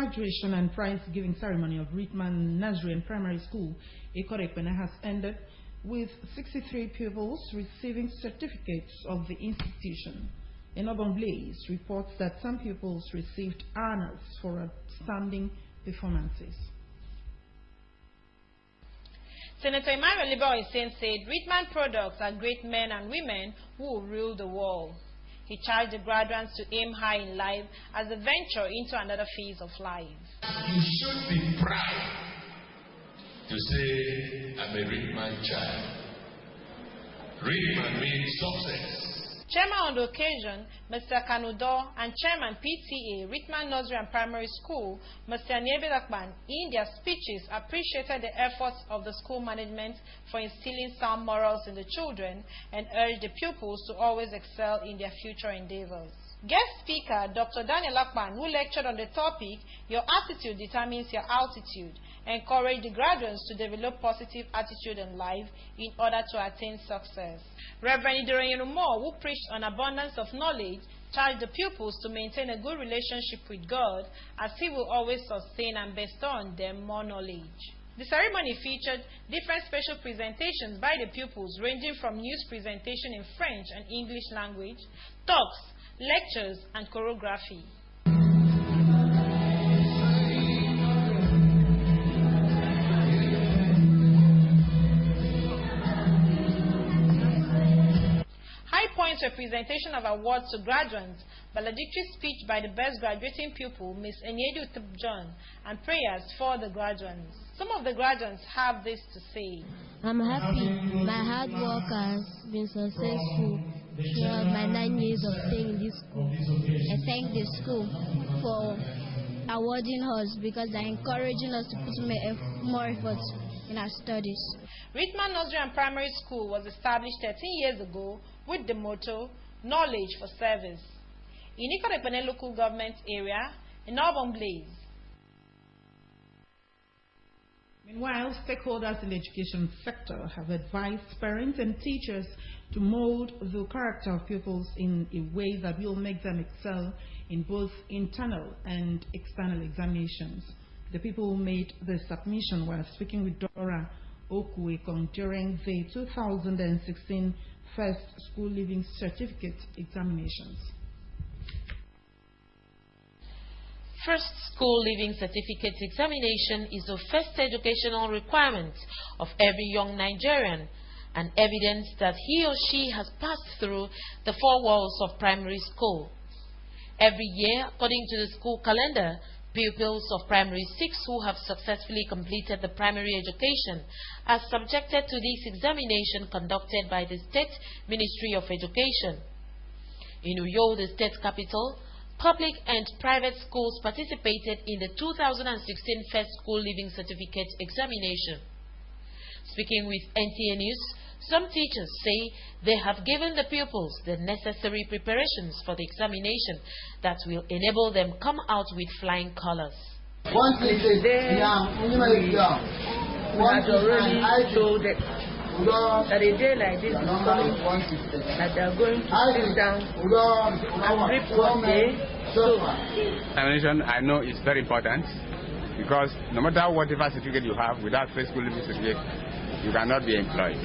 graduation and prize-giving ceremony of Ritman Nursery and Primary School, Ikorekpene, has ended with 63 pupils receiving certificates of the institution. Enobong Blaze reports that some pupils received honors for outstanding performances. Senator Emmanuel Liboisen said Ritman products are great men and women who will rule the world. He charged the graduates to aim high in life as they venture into another phase of life. You should be proud to say, I'm a Ritman child. Ritman means success. Chairman on the occasion, Mr. Kanudo, and Chairman PTA, Ritman Nursery and Primary School, Mr. Nyebelakban, in their speeches appreciated the efforts of the school management for instilling sound morals in the children and urged the pupils to always excel in their future endeavors. Guest speaker, Dr. Daniel Akpan, who lectured on the topic, Your Attitude Determines Your Altitude, encouraged the graduates to develop positive attitude in life in order to attain success. Reverend Idoreyenumo, who preached on abundance of knowledge, charged the pupils to maintain a good relationship with God, as He will always sustain and bestow on them more knowledge. The ceremony featured different special presentations by the pupils, ranging from news presentation in French and English language, talks, lectures, and choreography. High points were presentation of awards to graduates, valedictory speech by the best graduating pupil, Ms. Enyedu John, and prayers for the graduates. Some of the graduates have this to say. I'm happy. My hard work has been successful throughout my 9 years of staying in this school. I thank the school for awarding us because they're encouraging us to put more effort in our studies. Ritman Nursery and Primary School was established 13 years ago with the motto, Knowledge for Service. In Ikorekpene local government area, in Enobong Blaze. Meanwhile, stakeholders in the education sector have advised parents and teachers to mold the character of pupils in a way that will make them excel in both internal and external examinations. The people who made the submission were speaking with Dora Okuekong during the 2016 First School Living Certificate examinations. First School Living Certificate examination is the first educational requirement of every young Nigerian and evidence that he or she has passed through the 4 walls of primary school. Every year, according to the school calendar, pupils of primary 6 who have successfully completed the primary education are subjected to this examination conducted by the State Ministry of Education. In Uyo, the state capital, public and private schools participated in the 2016 First School Living Certificate examination. Speaking with NTA News, some teachers say they have given the pupils the necessary preparations for the examination that will enable them come out with flying colors. We had already told them that a day like this is coming, that they are going to sit down and reap what they sow. Examination, I know, is very important because no matter whatever certificate you have, without first school living certificate, you cannot be employed.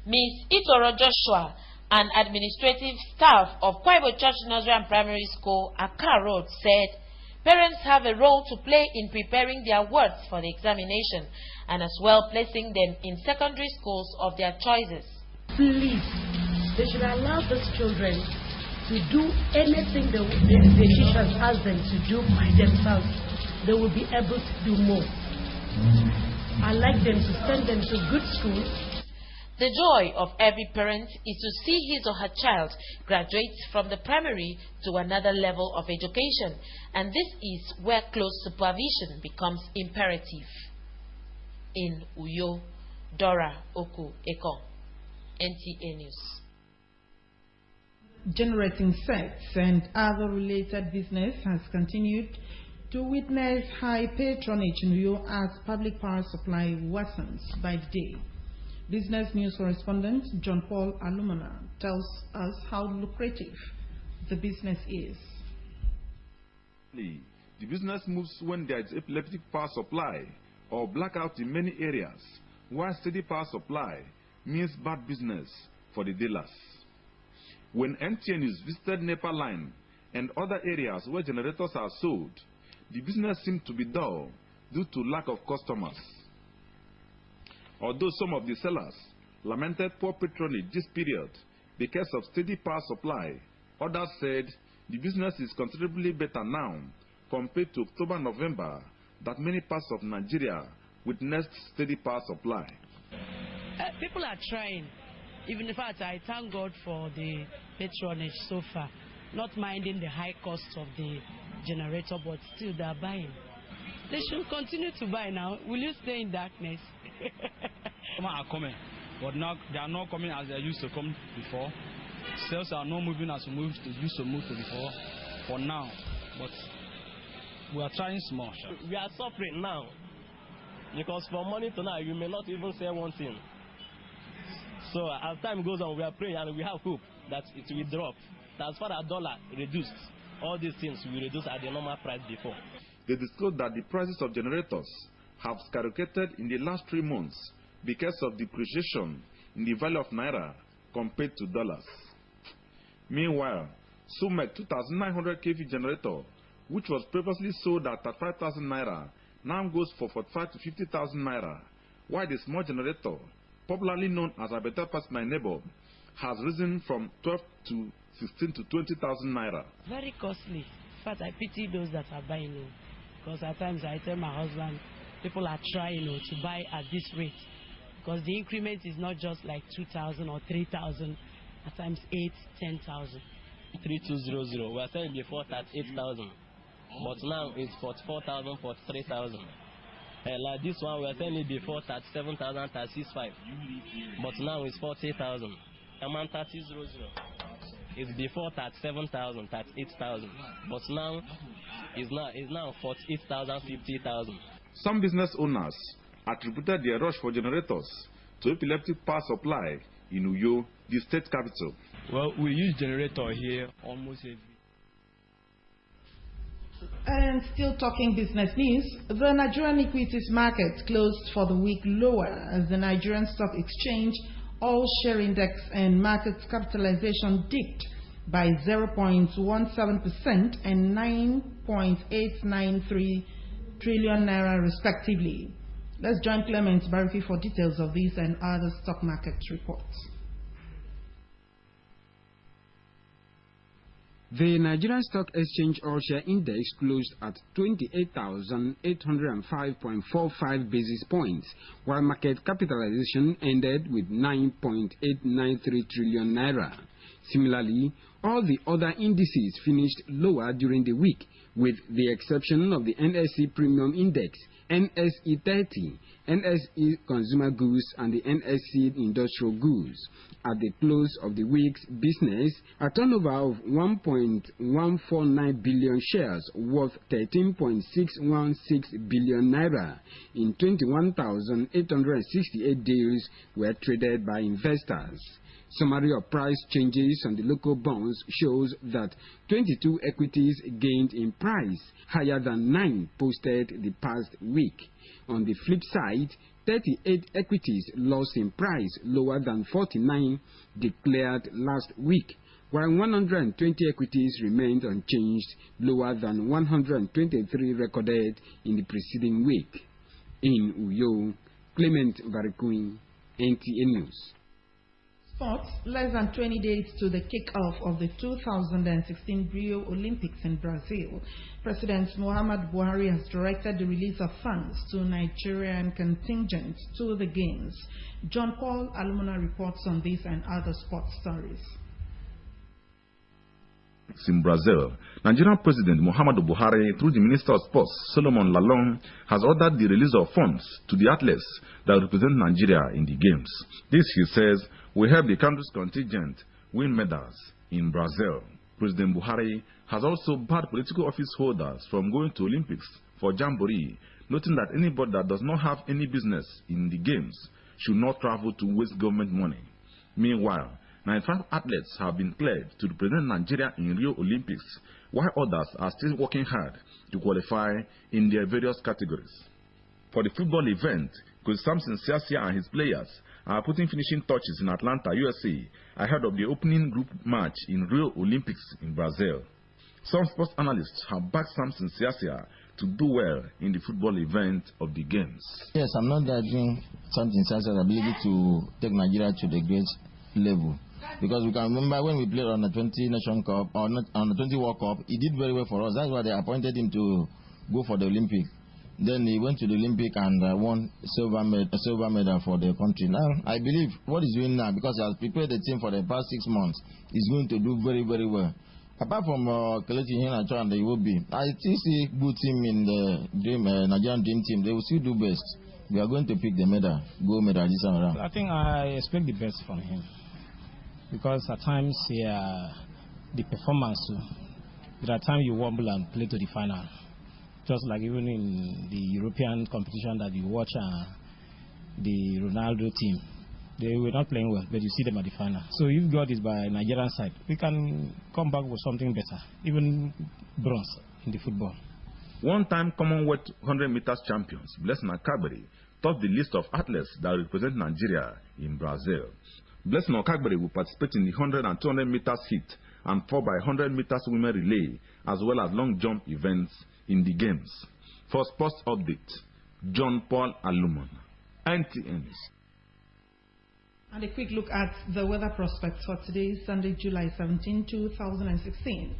Ms. Itoro Joshua, an administrative staff of Kwaibo Church Nursery and Primary School, Accra Road, said parents have a role to play in preparing their words for the examination and as well placing them in secondary schools of their choices. Please, they should allow those children to do anything the teachers ask them to do by themselves. They will be able to do more. I like them to send them to good schools. The joy of every parent is to see his or her child graduate from the primary to another level of education, and this is where close supervision becomes imperative. In Uyo, Dora Okuekong, NTA News. Generating sex and other related business has continued to witness high patronage in Uyo as public power supply worsens by the day. Business News correspondent John Paul Alumana tells us how lucrative the business is. The business moves when there is epileptic power supply or blackout in many areas, while steady power supply means bad business for the dealers. When NTA News visited NEPA line and other areas where generators are sold, the business seemed to be dull due to lack of customers. Although some of the sellers lamented poor patronage this period because of steady power supply, others said the business is considerably better now compared to October-November that many parts of Nigeria witnessed steady power supply. People are trying. Even in fact, I thank God for the patronage so far, not minding the high cost of the generator, but still they are buying. They should continue to buy now. Will you stay in darkness? Some are coming, but now they are not coming as they used to come before. Sales are not moving as we used to move before for now, but we are trying small. We are suffering now because from morning to now you may not even say one thing. So as time goes on, we are praying and we have hope that it will drop. As far as dollar reduced, all these things will reduce at the normal price before. They disclosed that the prices of generators have skyrocketed in the last 3 months because of depreciation in the value of naira compared to dollars. Meanwhile, Sumek 2,900 kV generator, which was previously sold at 35,000 naira, now goes for 45 to 50,000 naira, while the small generator, popularly known as a better pass my neighbor, has risen from 12 to 16 to 20,000 naira. Very costly. In fact, I pity those that are buying it, because at times I tell my husband, people are trying to buy at this rate, because the increment is not just like 2,000 or 3,000, at times 8, 10,000. 3200. We are selling before 38,000, but now it's 44,000, 43,000. Like this one, we are selling it before 37,000, 36,500, but now it's 40,000. Amount 3000 is before 37,000, 38,000, but now is now 48,000, 50,000. Some business owners attributed their rush for generators to epileptic power supply in Uyo, the state capital. Well, we use generator here almost every. And still talking business news, the Nigerian equities market closed for the week lower as the Nigerian Stock Exchange All-Share Index and market capitalization dipped by 0.17% and 9.893 trillion naira respectively. Let's join Clement Barifi for details of these and other stock market reports. The Nigerian Stock Exchange All-Share Index closed at 28,805.45 basis points, while market capitalization ended with 9.893 trillion naira. Similarly, all the other indices finished lower during the week, with the exception of the NSE Premium Index, NSE 30, NSE Consumer Goods, and the NSE Industrial Goods. At the close of the week's business, a turnover of 1.149 billion shares worth 13.616 billion naira in 21,868 deals were traded by investors. Summary of price changes on the local bonds shows that 22 equities gained in price, higher than 9 posted the past week. On the flip side, 38 equities lost in price, lower than 49 declared last week, while 120 equities remained unchanged, lower than 123 recorded in the preceding week. In Uyo, Clement Varikui, NTA News. Sports, less than 20 days to the kick-off of the 2016 Rio Olympics in Brazil, President Muhammadu Buhari has directed the release of funds to Nigerian contingents to the Games. John Paul Alumina reports on this and other sports stories. In Brazil, Nigerian President Muhammadu Buhari, through the Minister of Sports, Solomon Lalong, has ordered the release of funds to the athletes that represent Nigeria in the Games. This, he says, will help the country's contingent win medals in Brazil. President Buhari has also barred political office holders from going to Olympics for Jamboree, noting that anybody that does not have any business in the Games should not travel to waste government money. Meanwhile, 95 athletes have been cleared to represent Nigeria in Rio Olympics, while others are still working hard to qualify in their various categories. For the football event, Coach Samson Siasia and his players are putting finishing touches in Atlanta, USA, ahead of the opening group match in Rio Olympics in Brazil. Some sports analysts have backed Samson Siasia to do well in the football event of the games. Yes, I'm not judging Samson Siasia's ability to take Nigeria to the great level. Because we can remember when we played on the 20 Nation Cup, or not, on the 20 World Cup, he did very well for us. That's why they appointed him to go for the Olympic. Then he went to the Olympic and won a silver medal for the country. Now, I believe what he's doing now, because he has prepared the team for the past 6 months, he's going to do very, very well. Apart from Kelechi Iheanacho and the Iwobi, I still see good team in the Nigerian Dream Team. They will still do best. We are going to pick the gold medal this time around. I think I expect the best from him. Because at times, the performance, there are times you wobble and play to the final. Just like even in the European competition that you watch, the Ronaldo team, they were not playing well, but you see them at the final. So if God is by Nigerian side, we can come back with something better, even bronze in the football. One-time Commonwealth 100 meters champions Blessing Okagbere topped the list of athletes that represent Nigeria in Brazil. Blessing Okagbere will participate in the 100 and 200 meters heat and 4x100 meters women relay, as well as long jump events in the games. For sports update, John Paul Alumon, NTA News. And a quick look at the weather prospects for today, Sunday, July 17, 2016.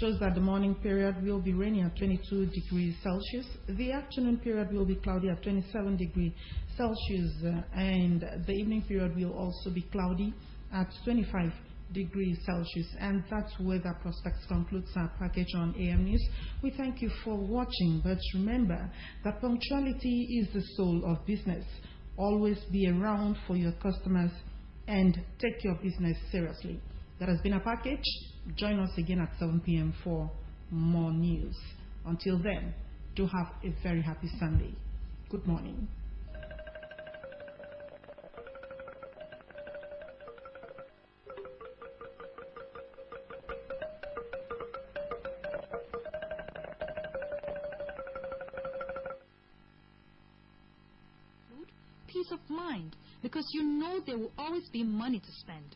Shows that the morning period will be rainy at 22 degrees Celsius. The afternoon period will be cloudy at 27 degrees Celsius. And the evening period will also be cloudy at 25 degrees Celsius. And that's weather prospects concludes our package on AM News. We thank you for watching, but remember that punctuality is the soul of business. Always be around for your customers and take your business seriously. That has been a package. Join us again at 7 p.m. for more news. Until then, do have a very happy Sunday. Good morning. Peace of mind, because you know there will always be money to spend.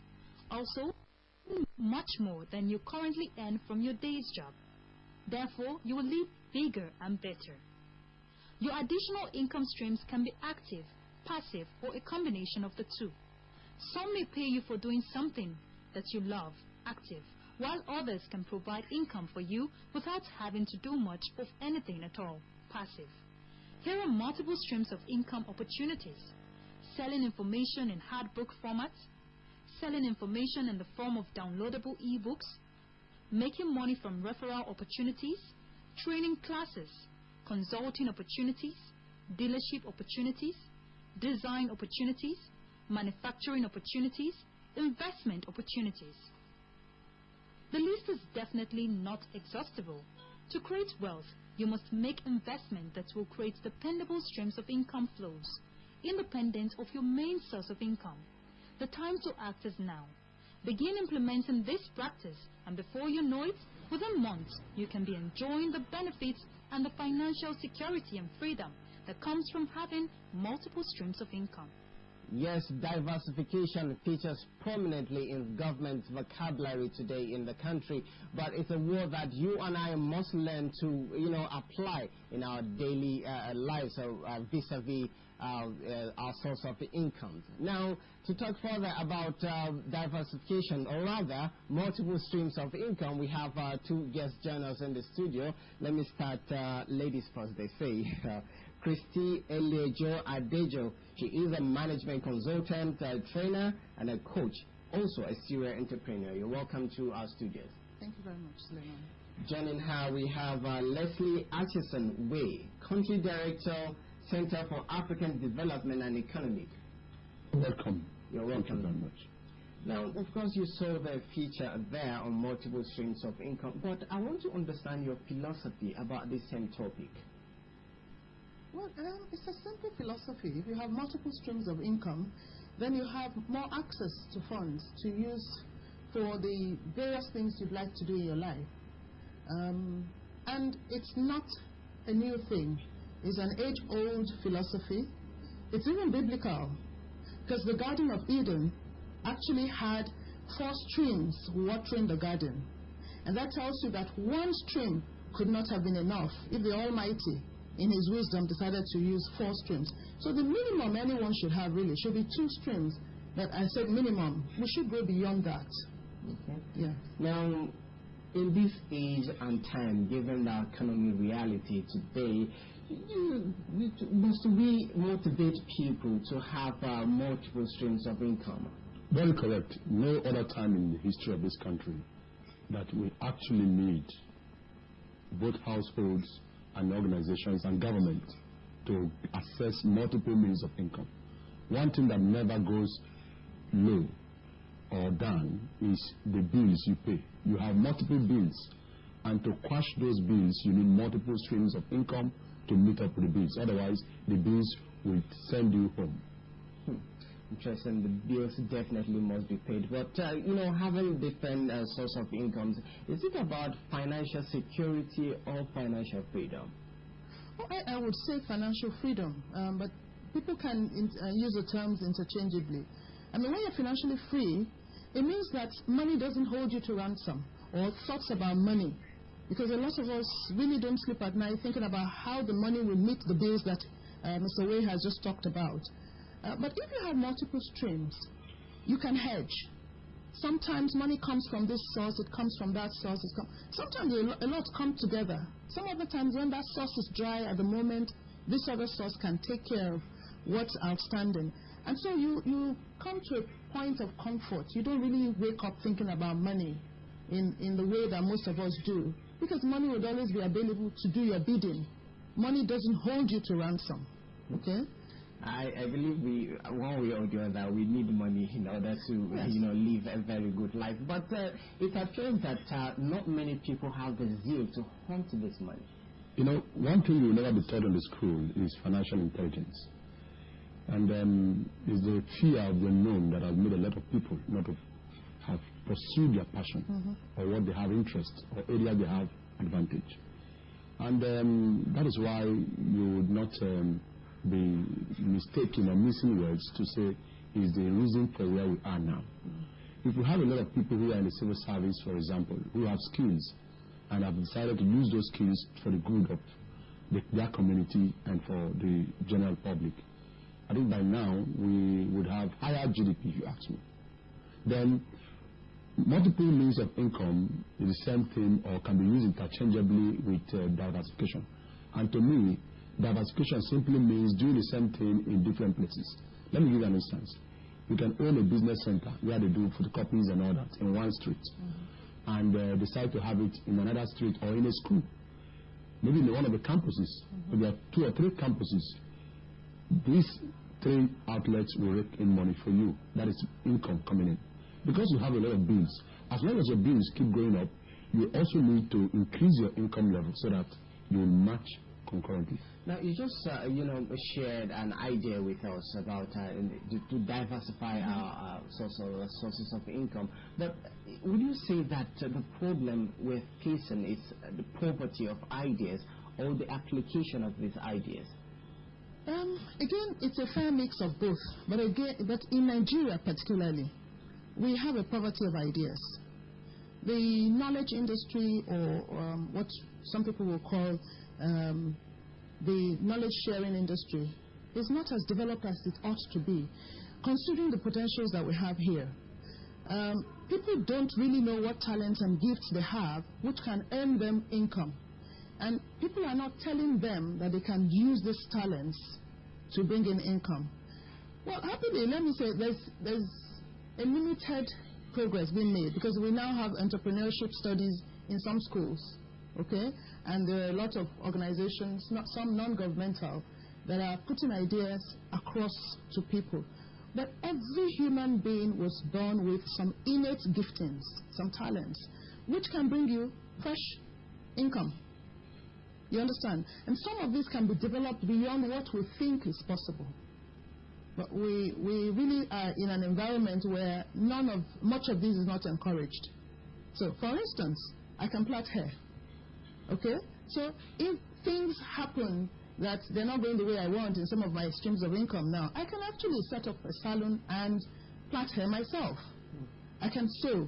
Also, much more than you currently earn from your day's job. Therefore, you will live bigger and better. Your additional income streams can be active, passive, or a combination of the two. Some may pay you for doing something that you love, active, while others can provide income for you without having to do much of anything at all, passive. Here are multiple streams of income opportunities: selling information in hard book format, selling information in the form of downloadable ebooks, making money from referral opportunities, training classes, consulting opportunities, dealership opportunities, design opportunities, manufacturing opportunities, investment opportunities. The list is definitely not exhaustible. To create wealth, you must make investment that will create dependable streams of income flows, independent of your main source of income. The time to act is now. Begin implementing this practice, and before you know it, within months, you can be enjoying the benefits and the financial security and freedom that comes from having multiple streams of income. Yes, diversification features prominently in government vocabulary today in the country, but it's a word that you and I must learn to, apply in our daily lives vis-a-vis our source of income. Now, to talk further about diversification, or rather multiple streams of income, we have two guest journals in the studio. Let me start ladies first, they say. Christy Elejo Adejo. She is a management consultant, a trainer, and a coach, also a serial entrepreneur. You're welcome to our studios. Thank you very much, Suleiman. Joining her, we have Leslie Atchison Way, Country Director, Center for African Development and Economic. Welcome. You're welcome. Thank you very much. Now, of course, you saw the feature there on multiple streams of income, but I want to understand your philosophy about this same topic. Well, it's a simple philosophy. If you have multiple streams of income, then you have more access to funds to use for the various things you'd like to do in your life. And it's not a new thing. It's an age-old philosophy. It's even biblical, because the Garden of Eden actually had 4 streams watering the garden. And that tells you that one stream could not have been enough if the Almighty, in His wisdom, decided to use 4 streams. So the minimum anyone should have really should be 2 streams. But I said minimum. We should go beyond that. Okay. Yeah. Now, in this age and time, given the economic reality today, must we motivate people to have multiple streams of income? Very correct. No other time in the history of this country that we actually need both households and organizations and government to access multiple means of income. One thing that never goes low or down is the bills you pay. You have multiple bills, and to quash those bills, you need multiple streams of income to meet up with the bills. Otherwise, the bills will send you home. Interesting. The bills definitely must be paid. But, having different source of incomes, is it about financial security or financial freedom? Well, I would say financial freedom, but people can use the terms interchangeably. I mean, when you're financially free, it means that money doesn't hold you to ransom, or thoughts about money. Because a lot of us really don't sleep at night thinking about how the money will meet the bills that Mr. Way has just talked about. But if you have multiple streams, you can hedge. Sometimes money comes from this source, it comes from that source. Sometimes a lot come together. Some of the times when that source is dry at the moment, this other source can take care of what's outstanding. And so you come to a point of comfort. You don't really wake up thinking about money in the way that most of us do, because money would always be available to do your bidding. Money doesn't hold you to ransom. Okay? I believe one way or the other, we need money in order to live a very good life. But it appears that not many people have the zeal to hunt this money. One thing you will never be taught in the school is financial intelligence. And is the fear of the unknown that has made a lot of people not to have pursued their passion or what they have interest or area they have advantage. And that is why you would not be mistaken or missing words to say is the reason for where we are now. If we have a lot of people who are in the civil service, for example, who have skills and have decided to use those skills for the good of their community and for the general public, I think by now we would have higher GDP, if you ask me. Then multiple means of income is the same thing or can be used interchangeably with diversification. And to me, diversification simply means doing the same thing in different places. Let me give you an instance. You can own a business center where they do photocopies and all that in one street, and decide to have it in another street or in a school. Maybe in one of the campuses. If there are 2 or 3 campuses, these 3 outlets will rake in money for you. That is income coming in. Because you have a lot of bills, as long as your bills keep going up, you also need to increase your income level so that you will match concurrently. Now, you just shared an idea with us about to diversify our sources of income. But would you say that the problem we're facing is the poverty of ideas or the application of these ideas? Again, it's a fair mix of both. But in Nigeria particularly, we have a poverty of ideas. The knowledge industry, or what some people will call the knowledge sharing industry, is not as developed as it ought to be, considering the potentials that we have here. People don't really know what talents and gifts they have which can earn them income. And people are not telling them that they can use these talents to bring in income. Well, happily, let me say there's a limited progress being made, because we now have entrepreneurship studies in some schools, okay? And there are a lot of organizations, some non-governmental, that are putting ideas across to people. But every human being was born with some innate giftings, some talents, which can bring you fresh income. You understand? And some of this can be developed beyond what we think is possible. But we really are in an environment where much of this is not encouraged. So, for instance, I can plait hair. Okay? So, if things happen that they're not going the way I want in some of my streams of income now, I can actually set up a salon and plait hair myself. I can sew.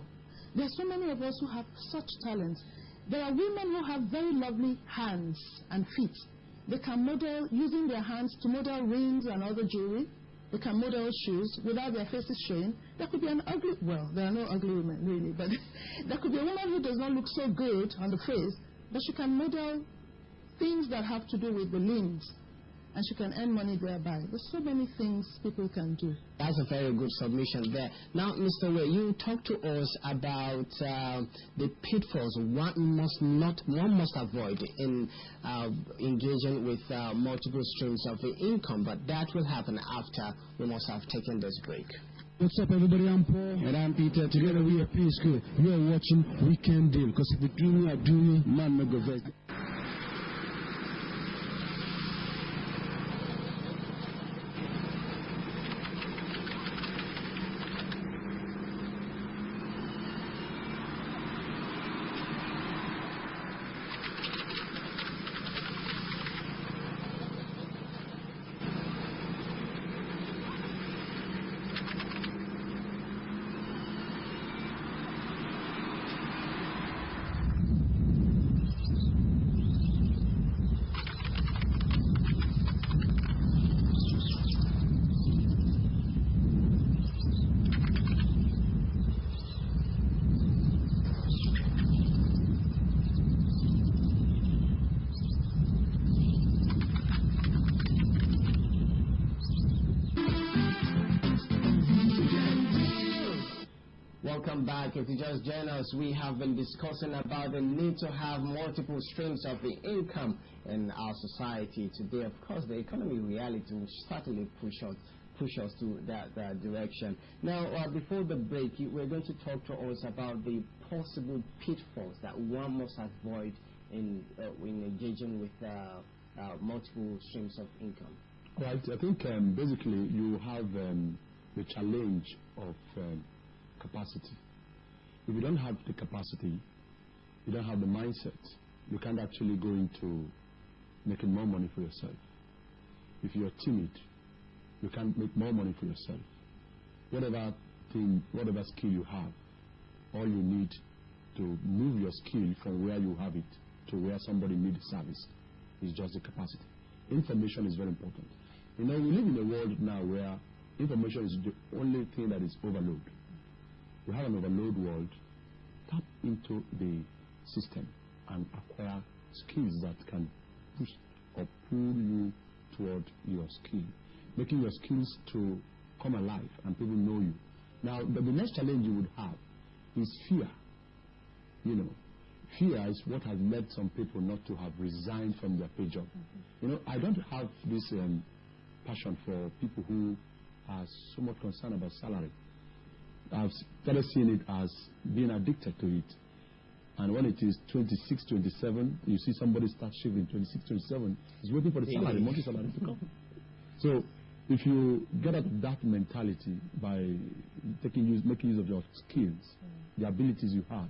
There are so many of us who have such talents. There are women who have very lovely hands and feet. They can model using their hands to model rings and other jewelry. They can model shoes without their faces showing. There could be an ugly, well, there are no ugly women really, but there could be a woman who does not look so good on the face, but she can model things that have to do with the limbs, and she can earn money thereby. There's so many things people can do. That's a very good submission there. Now, Mr. Way, you talked to us about the pitfalls one must avoid in engaging with multiple streams of income, but that will happen after we must have taken this break. What's up, everybody? I'm Paul. And I'm Peter. Together we are Peace Good. You are watching Weekend Deal. Because if you do me, I do you, man, no go vex. Welcome back. If you just join us, we have been discussing about the need to have multiple streams of the income in our society today. Of course, the economic reality will certainly push us to that direction. Now, before the break, we're going to talk to us about the possible pitfalls that one must avoid in engaging with multiple streams of income. Right. I think basically you have the challenge of capacity. If you don't have the capacity, you don't have the mindset, you can't actually go into making more money for yourself. If you're timid, you can't make more money for yourself. Whatever skill you have, all you need to move your skill from where you have it to where somebody needs service is just the capacity. Information is very important. You know, we live in a world now where information is the only thing that is overload. We have an overload world. Tap into the system and acquire skills that can push or pull you toward your skill, making your skills to come alive and people know you. Now, the next challenge you would have is fear. You know, fear is what has led some people not to have resigned from their pay job. You know, I don't have this passion for people who are so much concerned about salary. I've started seeing it as being addicted to it. And when it is 26, 27, you see somebody start shifting 26, 27, he's waiting for the salary, monthly salary to come. So if you get out of that mentality by making use of your skills, the abilities you have,